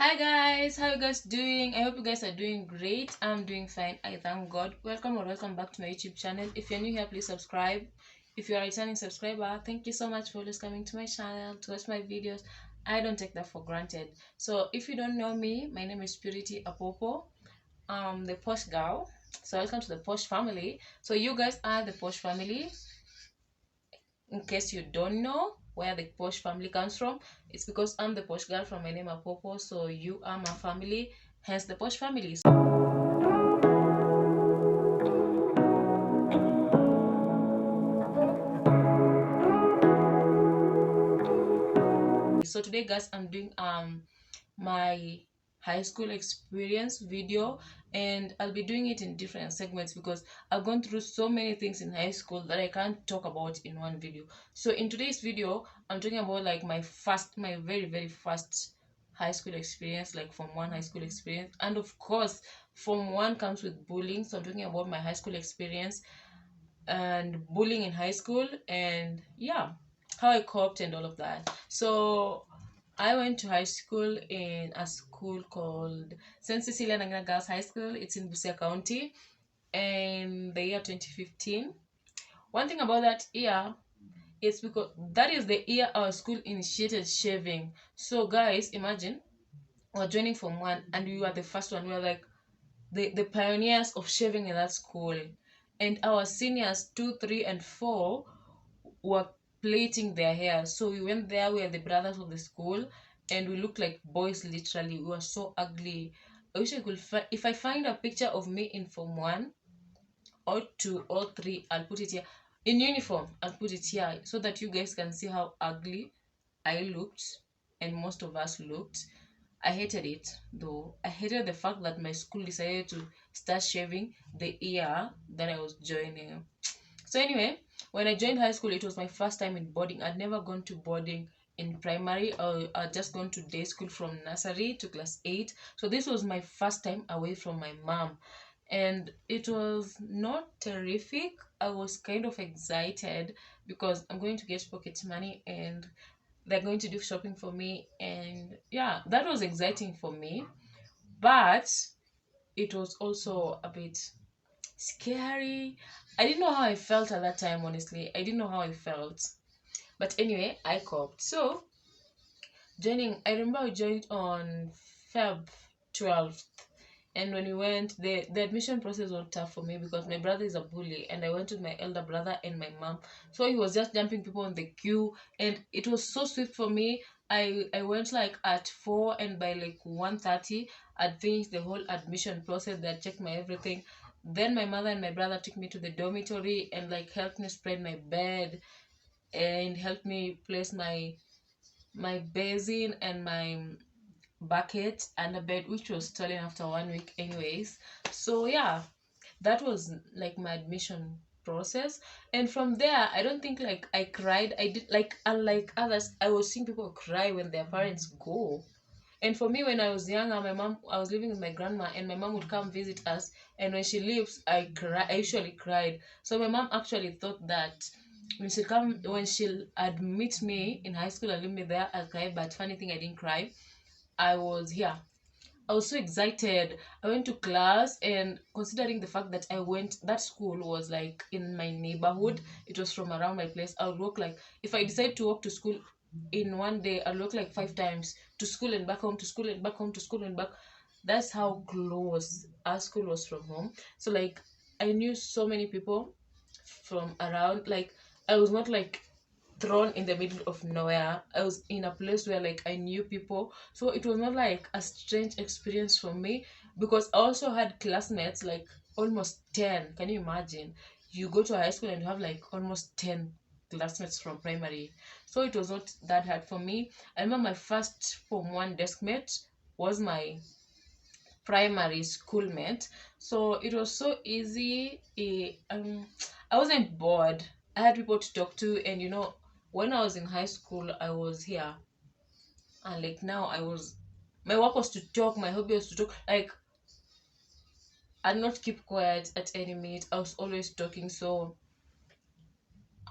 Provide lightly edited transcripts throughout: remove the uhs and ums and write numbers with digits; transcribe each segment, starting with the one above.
Hi guys, how you guys doing? I hope you guys are doing great. I'm doing fine. I thank God. Welcome back to my YouTube channel. If you're new here, please subscribe. If you're a returning subscriber, thank you so much for always coming to my channel to watch my videos. I don't take that for granted. So if you don't know me, my name is Purity Apopo. The posh girl. So welcome to the posh family. So you guys are the posh family. In case you don't know where the posh family comes from, it's because I'm the posh girl from my name Apopo, so you are my family, hence the posh family. So today guys, I'm doing my high school experience video, and I'll be doing it in different segments because I've gone through so many things in high school that I can't talk about in one video. So in today's video, I'm talking about like my very first high school experience, like from one high school experience. And of course, from one comes with bullying, so I'm talking about my high school experience and bullying in high school, and yeah, how I coped and all of that. So I went to high school in a school called St. Cecilia Nangina Girls High School. It's in Busia County in the year 2015. One thing about that year, it's because that is the year our school initiated shaving. So guys, imagine we're joining from one and we were the first one. We were like the pioneers of shaving in that school. And our seniors 2, 3, and 4 were plaiting their hair. So we went there, we were the brothers of the school, and we looked like boys literally. We were so ugly. I wish I could if I find a picture of me in Form 1 or 2 or 3, I'll put it here. In uniform, I'll put it here so that you guys can see how ugly I looked and most of us looked. I hated it though. I hated the fact that my school decided to start shaving the year that I was joining. So anyway, when I joined high school, it was my first time in boarding. I'd never gone to boarding in primary. I'd just gone to day school from nursery to class 8. So this was my first time away from my mom. And it was not terrific. I was kind of excited because I'm going to get pocket money and they're going to do shopping for me. And yeah, that was exciting for me. But it was also a bit scary. I didn't know how I felt at that time, honestly. I didn't know how I felt. But anyway, I coped. So, I remember I joined on Feb 12th. And when we went, the admission process was tough for me because my brother is a bully. And I went with my elder brother and my mom. So he was just jumping people on the queue. And it was so swift for me. I went like at 4, and by like 1:30, I'd finished the whole admission process. They checked my everything. Then my mother and my brother took me to the dormitory and like helped me spread my bed and helped me place my basin and my bucket and a bed, which was stolen after 1 week anyways. So yeah, that was like my admission process. And from there, I don't think like I cried. I did like, unlike others, I was seeing people cry when their parents go. And for me, when I was younger, I was living with my grandma, and my mom would come visit us. And when she leaves, I usually cried. So my mom actually thought that when she'll admit me in high school and leave me there, I'll cry. But funny thing, I didn't cry. I was here. I was so excited. I went to class, and considering the fact that that school was like in my neighborhood, it was from around my place. I would walk like, if I decide to walk to school in one day, I'll walk like 5 times to school and back home, to school and back home, to school and back. That's how close our school was from home. So like, I knew so many people from around. Like, I was not like thrown in the middle of nowhere. I was in a place where like I knew people. So it was not like a strange experience for me, because I also had classmates like almost 10. Can you imagine? You go to a high school and you have like almost 10 classmates from primary. So it was not that hard for me. I remember my first Form 1 desk mate was my primary schoolmate. So it was so easy. I wasn't bored. I had people to talk to, and when I was in high school, I was here, and like now, my work was to talk. My hobby was to talk. Like, I'd not keep quiet at any minute. I was always talking. So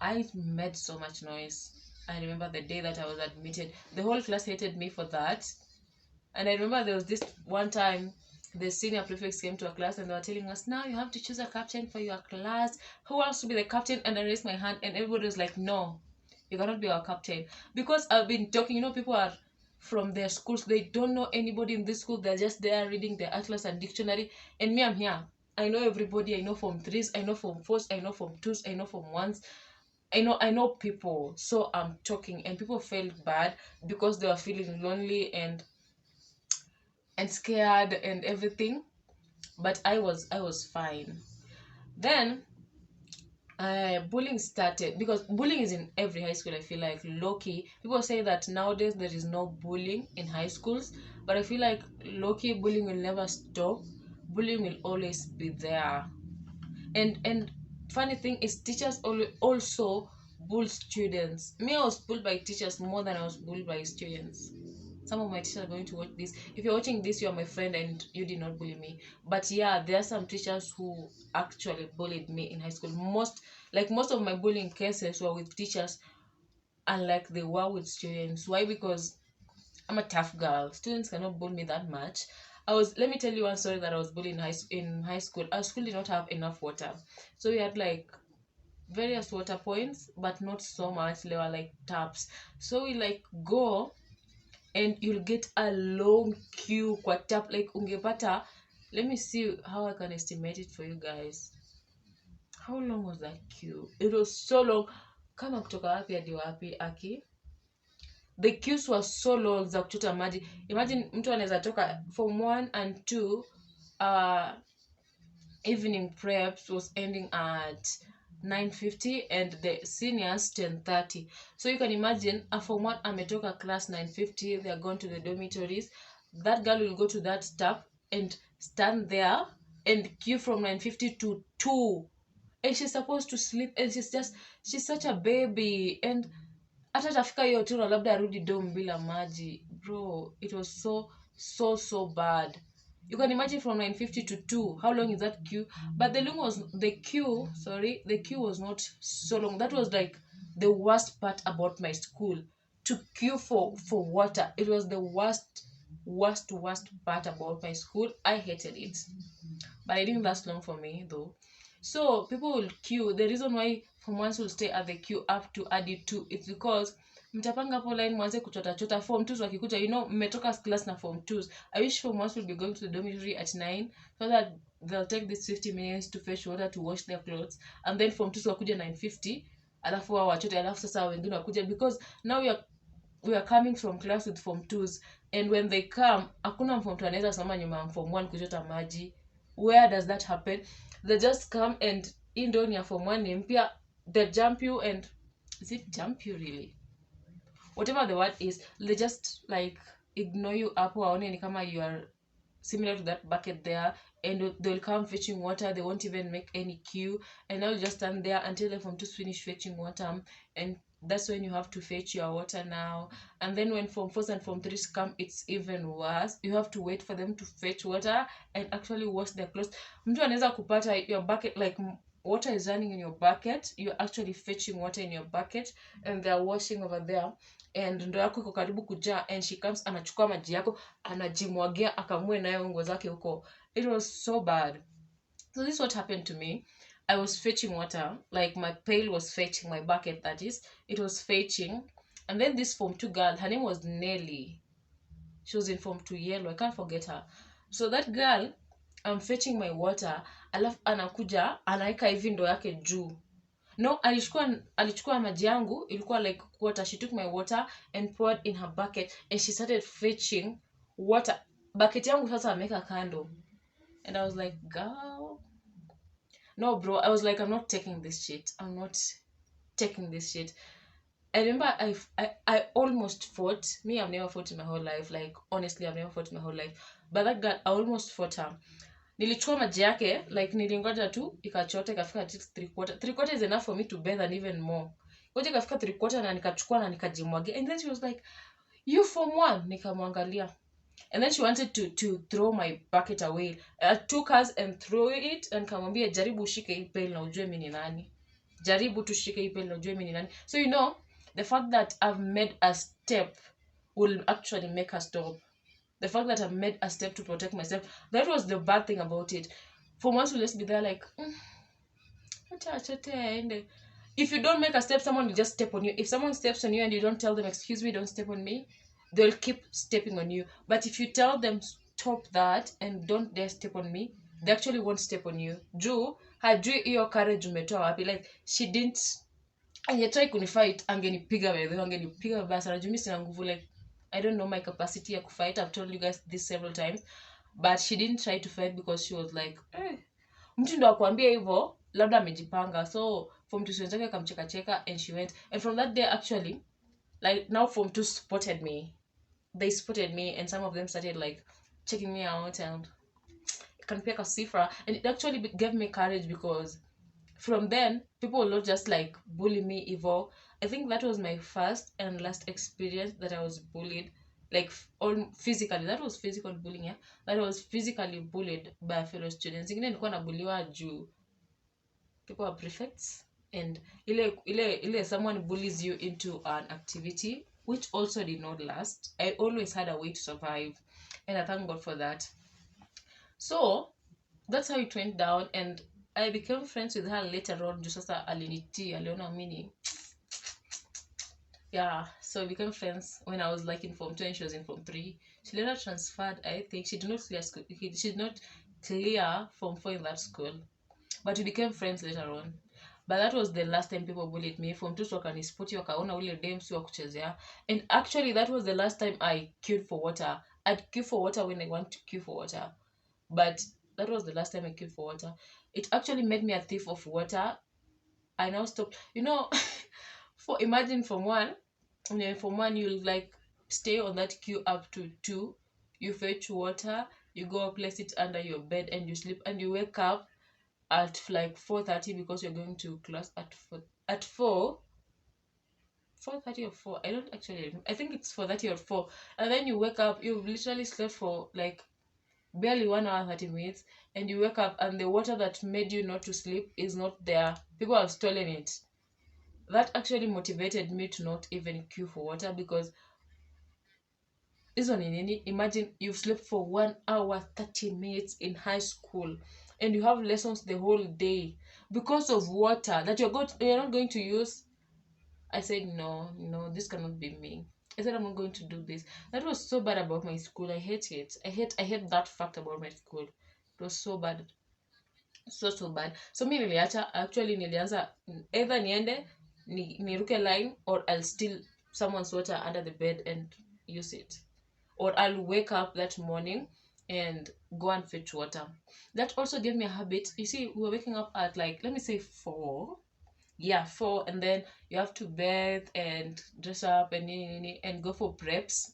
I made so much noise. I remember the day that I was admitted. The whole class hated me for that. And I remember there was this one time the senior prefects came to our class and they were telling us, now you have to choose a captain for your class. Who wants to be the captain? And I raised my hand and everybody was like, no, you cannot be our captain. Because I've been talking, people are from their schools, they don't know anybody in this school, they're just there reading their atlas and dictionary. And me, I'm here. I know everybody. I know Form 3s, I know Form 4s, I know Form 2s, I know Form 1s. I know people. So I'm talking and people felt bad because they were feeling lonely and scared and everything. But I was fine. Then bullying started, because bullying is in every high school. I feel like low-key people say that nowadays there is no bullying in high schools, but I feel like low-key bullying will never stop. Bullying will always be there. And funny thing is, teachers also bull students. Me, I was bullied by teachers more than I was bullied by students. Some of my teachers are going to watch this. If you're watching this, you're my friend and you did not bully me. But yeah, there are some teachers who actually bullied me in high school. Most of my bullying cases were with teachers, unlike they were with students. Why? Because I'm a tough girl. Students cannot bully me that much. Let me tell you one story that I was bullied in high school. Our school did not have enough water. So we had like various water points, but not so much. They were like taps. So we like go and you'll get a long queue kwa tap, like ungepata. Let me see how I can estimate it for you guys. How long was that queue? It was so long. Kama kutoka wapi hadi wapi aki. The queues were so long za kuchota maji. Imagine mtu anaweza toka from 1 and 2. Evening preps was ending at 9:50 and the seniors 10:30. So you can imagine, a form 1 ametoka class 9:50, they are going to the dormitories. That girl will go to that tap and stand there and queue from 9:50 to 2. And she's supposed to sleep, and she's such a baby. And hata tafika hiyo tu na labda arudi dom bila maji. Bro, it was so bad. You can imagine from 9:50 to 2, how long is that queue? But the queue was not so long. That was like the worst part about my school, to queue for water. It was the worst part about my school. I hated it, but it didn't last long for me though. So people will queue. The reason why form 1s will stay at the queue up to hadi 2, it's because mtapanga hapo line mwanze kuchota form 2s wakikuja, mmetoka class na form 2s. I wish form 1s will be going to the dormitory at 9, so that they'll take this 50 minutes to fetch water, to wash their clothes, and then form 2s wakuja 9:50, alafu wao wachote, alafu sasa wengine wakuja, because now we are coming from class with form 2s, and when they come hakuna form 2 anaweza simama nyuma ya form 1 kuchota maji. Where does that happen? They just come and in ya form 1 ni mpya, they jump you, and is it jump you really? Whatever the word is, they just like ignore you hapo, waone ni kama you are similar to that bucket there, and they'll come fetching water. They won't even make any queue, and I'll just stand there until the form 2s finish fetching water, and that's when you have to fetch your water now. And then when form 4s and form 3s come, it's even worse. You have to wait for them to fetch water and actually wash their clothes. Mtu anaweza kupata your bucket, like water is running in your bucket, you're actually fetching water in your bucket, and they're washing over there, and ndo yako iko karibu kujaa, and she comes, anachukua maji yako, anajimwagia, akamue nayo nguo zake huko. It was so bad. So this is what happened to me. I was fetching water, like my pail was fetching, my bucket that is, it was fetching. And then this form 2 girl, her name was Nelly. She was in form 2 yellow, I can't forget her. So that girl, I'm fetching my water, alafu anakuja, anaika hivi ndo yake juu. No, alichukua maji yangu, ilikuwa like water. She took my water and poured in her bucket, and she started fetching water. Bucket yangu sasa ameka kando. And I was like, girl. No, bro. I was like, I'm not taking this shit. I'm not taking this shit. I remember I almost fought. Me, I've never fought in my whole life. Like, honestly, I've never fought in my whole life. But that girl, I almost fought her. Nilichukua maji yake, like nilingoja tu ikachota, ikafika 3/4. 3/4 is enough for me to bathe, and even more. Ngoja ikafika 3/4 na nikachukua na nikajimwagia. And then she was like, you form 1? Nikamwangalia. And then she wanted to throw my bucket away. I took hers and threw it, and kamwambia, jaribu ushike hii pail na ujue mimi ni nani. Jaribu tushike hii pail na ujue mimi ni nani. So the fact that I've made a step will actually make her stop. The fact that I made a step to protect myself, that was the bad thing about it. For once to just be there like, if you don't make a step, someone will just step on you. If someone steps on you and you don't tell them, excuse me, don't step on me, they'll keep stepping on you. But if you tell them, stop that and don't dare step on me, they actually won't step on you. Juu hajui hiyo courage umetoa wapi. Like she didn't, angetry kunifight, angenipiga wewe, angenipiga vibaya sana. Juu mimi sina nguvu. Like I don't know my capacity ya kufight. I've told you guys this several times, but she didn't try to fight because she was like, mtu ndo akwambia hivyo labda amejipanga. So form 2 wenzake akamcheka cheka and she went. And from that day actually, like now form 2 spotted me. They spotted me and some of them started like checking me out and kanipeka sifra, and it actually gave me courage because from then people will not just like bully me evil. I think that was my first and last experience that I was bullied, like all physically. That was physical bullying, yeah, that I was physically bullied by fellow students. Ingine nilikuwa nabuliwa juu people are prefects, and ile someone bullies you into an activity which also did not last. I always had a way to survive, and I thank God for that. So that's how it went down, and I became friends with her later on. Just sasa alinitii, aliona mini, yeah. So we became friends when I was like in form 2 and she was in form 3. She later transferred. I think she did not clear school. She did not clear form 4 in that school, but we became friends later on. But that was the last time people bullied me. Form 2 wakanispoti, wakaona ule dem si wa kuchezea. And actually that was the last time I queued for water. I'd queue for water when I want to queue for water, but that was the last time I queued for water. It actually made me a thief of water. I now stopped, for imagine from 1, from 1 you'll like stay on that queue up to 2, you fetch water, you go place it under your bed and you sleep, and you wake up at like 4:30 because you're going to class at 4 4:30 or 4, I don't actually remember. I think it's 4:30 or 4, and then you wake up, you've literally slept for like barely 1 hour 30 minutes, and you wake up and the water that made you not to sleep is not there. People have stolen it. That actually motivated me to not even queue for water, because imagine you've slept for 1 hour 30 minutes in high school and you have lessons the whole day because of water that you're not going to use. I said, no, this cannot be me. I said, I'm not going to do this. That was so bad about my school. I hate it. I hate that fact about my school. It was so bad. So bad. So mi nilianza either niende niruke line, or I'll steal someone's water under the bed and use it, or I'll wake up that morning and go and fetch water. That also gave me a habit. You see, we were waking up at like, let me say 4. Yeah, 4, and then you have to bathe and dress up and go for preps,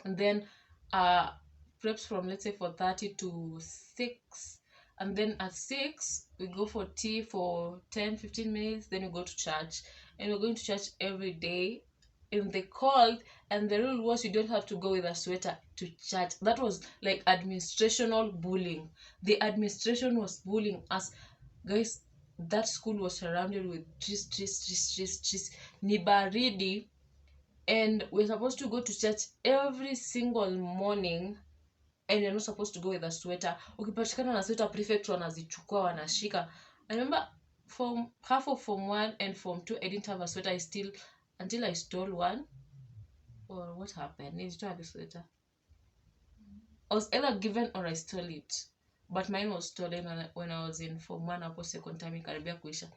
and then preps from, let's say, 4:30 to 6, and then at 6 we go for tea for 10-15 minutes, then we go to church, and we're going to church every day in the cold. And the rule was you don't have to go with a sweater to church. That was like administrational bullying. The administration was bullying us, guys. That school was surrounded with trees, ni baridi, and we're supposed to go to church every single morning, and you're not supposed to go with a sweater. Ukipatikana na sweater, prefect wanazichukua, wanashika. I remember from half of form 1 and form 2 I didn't have a sweater. Until I stole one, or what happened, I didn't have a sweater. I was either given or I stole it, but mine was stolen when I was in form 1 hapo second time ikaribia kuisha,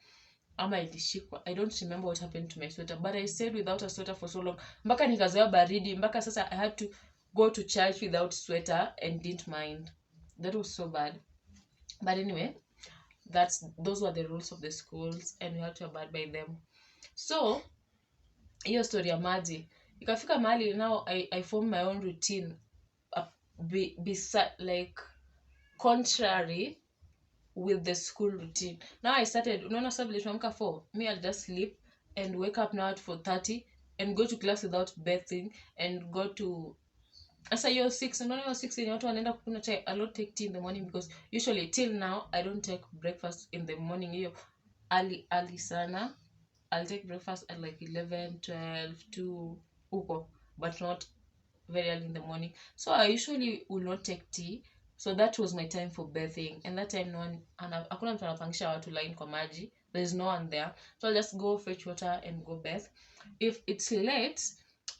ama ilishikwa. I don't remember what happened to my sweater, but I stayed without a sweater for so long, mpaka nikazoea baridi, mpaka sasa I had to go to church without sweater and didn't mind. That was so bad. But anyway, those were the rules of the schools, and we had to abide by them. So hiyo story ya maji ikafika mahali, now I form my own routine, like contrary with the school routine. Now I started, unaona sasa vile tunaamka 4, me I'll just sleep and wake up now at 4:30 and go to class without bathing and go to, asa hiyo 6, unaona hiyo 6 ni watu wanaenda kunywa chai. I don't take tea in the morning because usually till now I don't take breakfast in the morning. Hiyo early sana. I'll take breakfast at like 11, 12, 2 huko, but not very early in the morning. So I usually will not take tea. So that was my time for bathing. And that time no one, hakuna mtu anapangisha watu line kwa maji. There's no one there. So I'll just go fetch water and go bath. If it's late,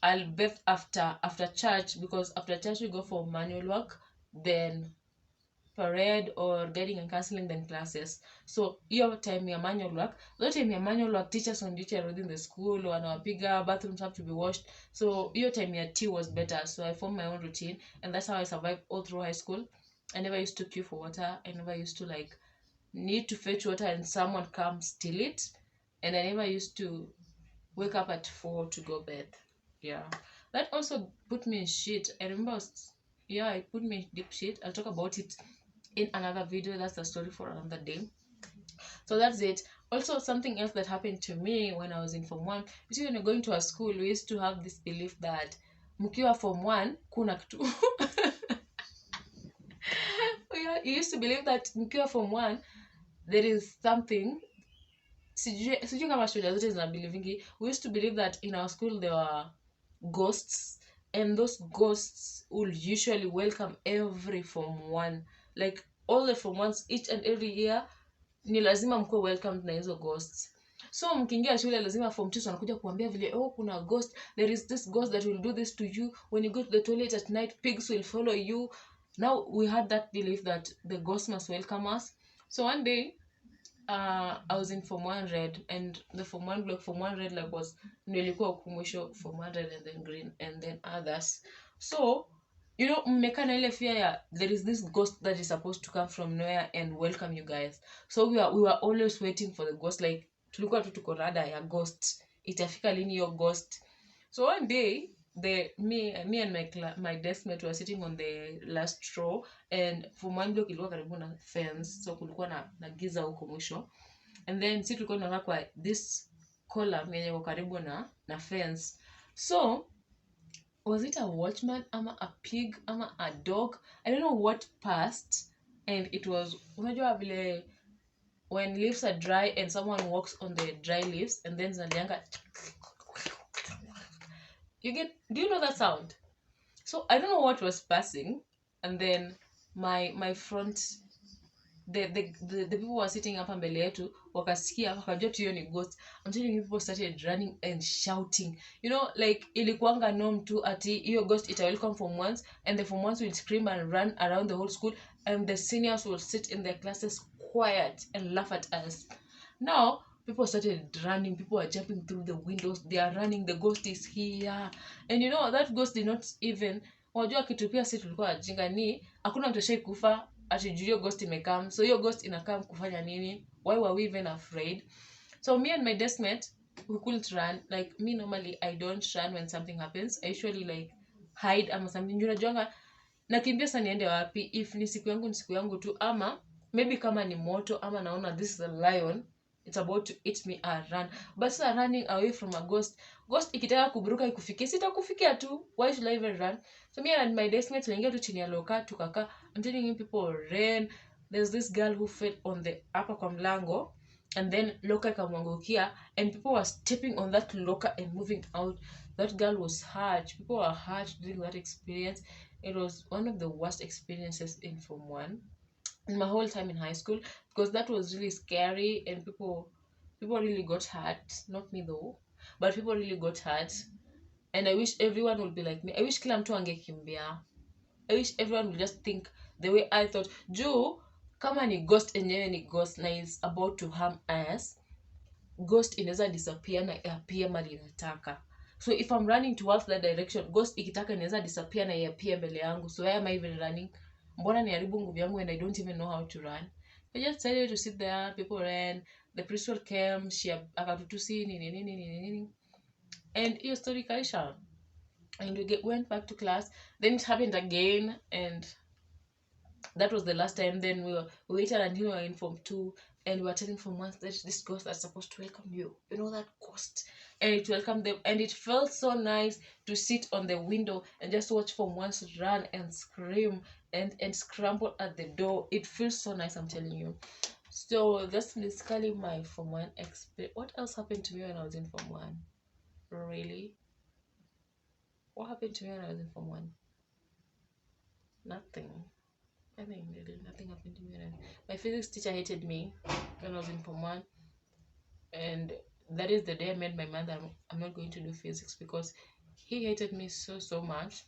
I'll bath after church, because after church we go for manual work, then parade or guiding and counseling, then classes. So hiyo time ya manual work, that time ya manual work, teachers on duty are within the school, wanawapiga, bathrooms have to be washed. So hiyo time ya tea was better. So I formed my own routine, and that's how I survived all through high school. I never used to queue for water. I never used to like need to fetch water and someone come steal it. And I never used to wake up at 4 to go bed. Yeah, that also put me in shit. I remember yeah, it put me in deep shit. I'll talk about it in another video. That's a story for another day. So that's it. Also, something else that happened to me when I was in Form 1, you see, when you're going to a school, we used to have this belief that mkiwa Form 1 kuna kitu. You used to believe that mkiwa Form 1 there is something. Sijui kama shule zote zina believe. We used to believe that in our school there were ghosts, and those ghosts will usually welcome every Form 1. Like all the Form 1s each and every year, ni lazima mkuwe welcomed na hizo ghosts. So mkiingia shule lazima Form 2 wanakuja kuambia vile, oh, kuna ghost, there is this ghost that will do this to you when you go to the toilet at night, pigs will follow you. Now we had that belief that the ghost must welcome us. So one day I was in Form 1 red, and the Form 1 block, Form 1 red like was nilikuwa ukumbusho, Form 1 red and then green and then others. So you know, mmekana ile fear ya there is this ghost that is supposed to come from nowhere and welcome you guys. So we were always waiting for the ghost, like tulikuwa tu tuko rada ya ghost, itafika lini hiyo ghost. So one day me and my deskmate were sitting on the last row, and Form 1 block ilikuwa karibu na fence, so kulikuwa na giza huko mwisho. And then si tulikuwa tunakaa kwa this column yenye iko karibu na fence. So was it a watchman ama a pig ama a dog? I don't know what passed, and it was, unajua vile when leaves are dry and someone walks on the dry leaves and then zinalianga, do you know that sound? So I don't know what was passing, and then my front, the people who were sitting hapa mbele yetu wakasikia, wakajua tu hiyo ni ghost. I'm telling you, people started running and shouting, you know, like ilikuanga norm tu ati hiyo ghost ita welcome Form 1s, and the Form 1s will scream and run around the whole school, and the seniors will sit in their classes quiet and laugh at us. Now people started running, people are jumping through the windows, they are running, the ghost is here. And you know, that ghost did not even, wajua kitu pia si tulikuwa ajinga ni hakuna mtu ashai kufa ati juu hiyo ghost imekam. So hiyo ghost inakam kufanya nini? Why were we even afraid? So me and my deskmate, we couldn't run. Like me, normally I don't run when something happens. I usually like hide ama something. Unajuanga nakimbia sana niende wapi? If ni siku yangu tu, ama maybe kama ni moto ama naona this is a lion, it's about to eat me, I run. But so running away from a ghost ikitaka kuburuka ikufikie, sitakufikia tu. Why should I even run? So me and my deskmate tunaingia tu chini ya loka tukaka. I'm telling you, people ran. There's this girl who fell on the upper kwa mlango, and then loka ikamwangukia, and people were stepping on that loka and moving out. That girl was hurt. People were hurt during that experience. It was one of the worst experiences in Form 1 in my whole time in high school, because that was really scary, and people really got hurt. Not me though, but people really got hurt. And I wish everyone would be like me. I wish kila mtu angekimbia. I wish everyone would just think the way I thought. Juu kama ni ghost enyewe ni ghost na is about to harm us, ghost inaweza disappear na appear mali inataka. So if I'm running towards that direction, ghost ikitaka inaweza disappear na appear mbele yangu. So why am I even running? Mbona niharibu nguvu yangu and I don't even know how to run? I just decided to sit there. People ran. The principal came. She akatutusi nini. And hiyo story kaisha. And we went back to class. Then it happened again, and that was the last time. Then we waited until we were in Form 2, and we were telling Form 1 that this ghost that's supposed to welcome you. You know that ghost? And it welcomed them, and it felt so nice to sit on the window and just watch Form 1s run and scream and scramble at the door. It feels so nice, I'm telling you. So that's basically my Form 1 experience. What else happened to me when I was in Form 1? Really? What happened to me when I was in Form 1? Nothing. Nothing really. Nothing happened to me. My physics teacher hated me when I was in Form 1. And that is the day I made my mind that I'm not going to do physics because he hated me so much.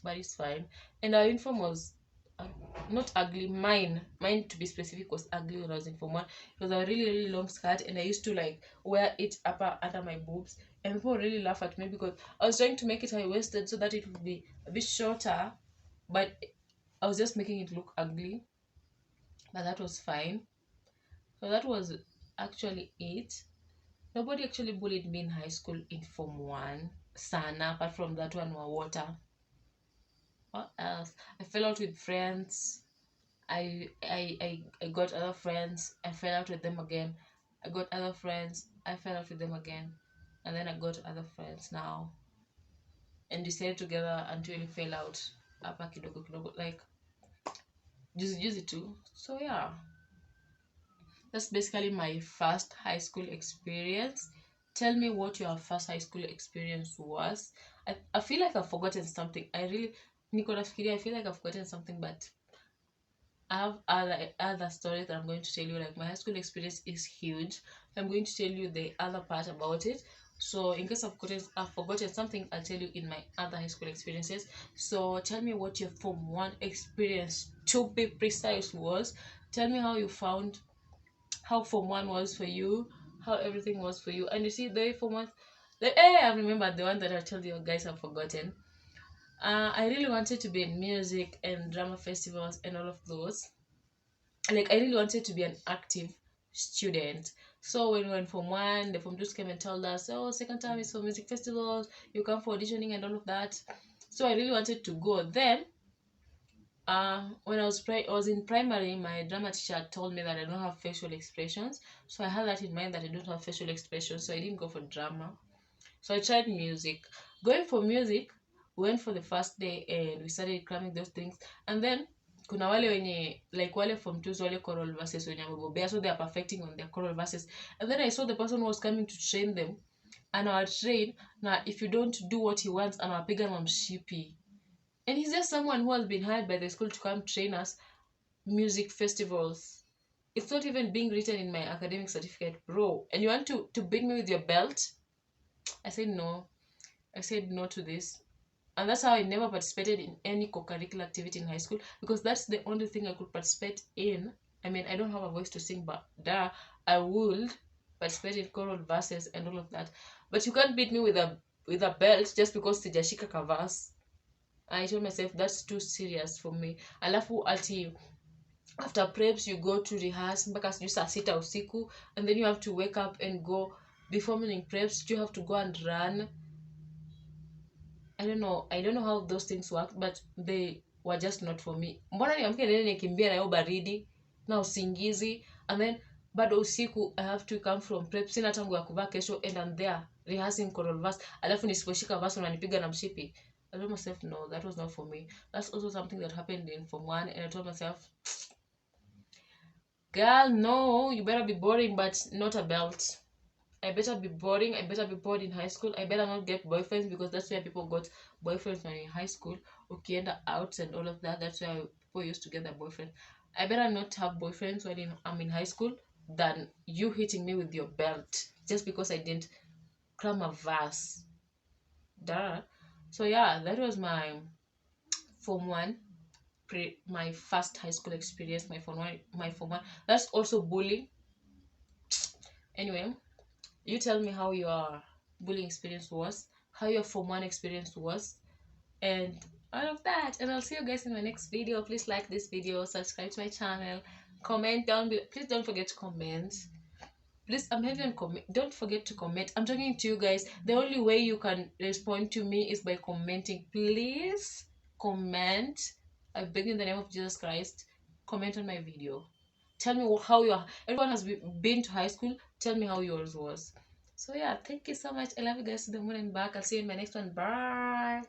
But it's fine. And our uniform was uh, not ugly. Mine to be specific was ugly when I was in Form 1. It was a really long skirt, and I used to like wear it upper under my boobs. And people really laugh at me because I was trying to make it high waisted so that it would be a bit shorter, but I was just making it look ugly. But that was fine. So that was actually it. Nobody actually bullied me in high school in Form 1. Sana, apart from that one, water. What else? I fell out with friends. I got other friends. I fell out with them again. I got other friends. I fell out with them again. And then I got other friends now. And we stayed together until we fell out. Hapa kidogo kidogo. Like, juzi too. So yeah. That's basically my first high school experience. Tell me what your first high school experience was. I feel like I've forgotten something. I feel like I've forgotten something, but I have other stories that I'm going to tell you. Like, my high school experience is huge. I'm going to tell you the other part about it. So in case I've forgotten something, I'll tell you in my other high school experiences. So tell me what your Form 1 experience, to be precise, was. Tell me how you found how Form 1 was for you, how everything was for you. And you see, the Form 1, I remember the one that I told you guys have forgotten. I really wanted to be in music and drama festivals and all of those. Like, I really wanted to be an active student. So when we went Form 1, the Form 2s came and told us, oh, second time is for music festivals, you come for auditioning and all of that. So I really wanted to go. Then when I was in primary, my drama teacher told me that I don't have facial expressions. So I had that in mind that I don't have facial expressions. So I didn't go for drama. So I tried music. Going for music, we went for the first day and we started cramming those things. And then kuna wale wenye like wale Form 2s wale choral verses wenye wamebobea, so they are perfecting on their choral verses. And then I saw the person who was coming to train them. And our train, now if you don't do what he wants, anawapiga na mshipi. And he's just someone who has been hired by the school to come train us music festivals. It's not even being written in my academic certificate, bro. And you want to beat me with your belt? I said no. I said no to this. And that's how I never participated in any co-curricular activity in high school, because that's the only thing I could participate in. I mean, I don't have a voice to sing, but I would participate in choral verses and all of that. But you can't beat me with a belt just because sijashika kavas. I told myself that's too serious for me. Alafu ati after preps you go to rehearse mpaka sijui saa sita usiku, and then you have to wake up and go before morning preps. You have to go and run. I don't know how those things work, but they were just not for me. Mbona niamke nene nikimbia na hiyo baridi na usingizi, and then bado usiku I have to come from prep, sina tangu ya kuvaa kesho, and I'm there rehearsing choral verse, alafu nisiposhika verse unanipiga na mshipi. I told myself no, that was not for me. That's also something that happened in Form 1, and I told myself, girl, no, you better be boring, but not a belt. I better be boring. I better be bored in high school. I better not get boyfriends, because that's where people got boyfriends when in high school. Ukienda out and all of that. That's where people used to get their boyfriend. I better not have boyfriends when I'm in high school than you hitting me with your belt just because I didn't cram a verse. Duh. So yeah, that was my Form 1. My first high school experience. My Form 1. That's also bullying. Anyway, you tell me how your bullying experience was, how your Form 1 experience was, and all of that. And I'll see you guys in my next video. Please like this video, subscribe to my channel, comment down below. Please don't forget to comment. Please, I'm having comment. Don't forget to comment. I'm talking to you guys. The only way you can respond to me is by commenting. Please comment. I beg in the name of Jesus Christ. Comment on my video. Tell me how everyone has been to high school. Tell me how yours was. So yeah, thank you so much. I love you guys to the moon and back. I'll see you in my next one. Bye.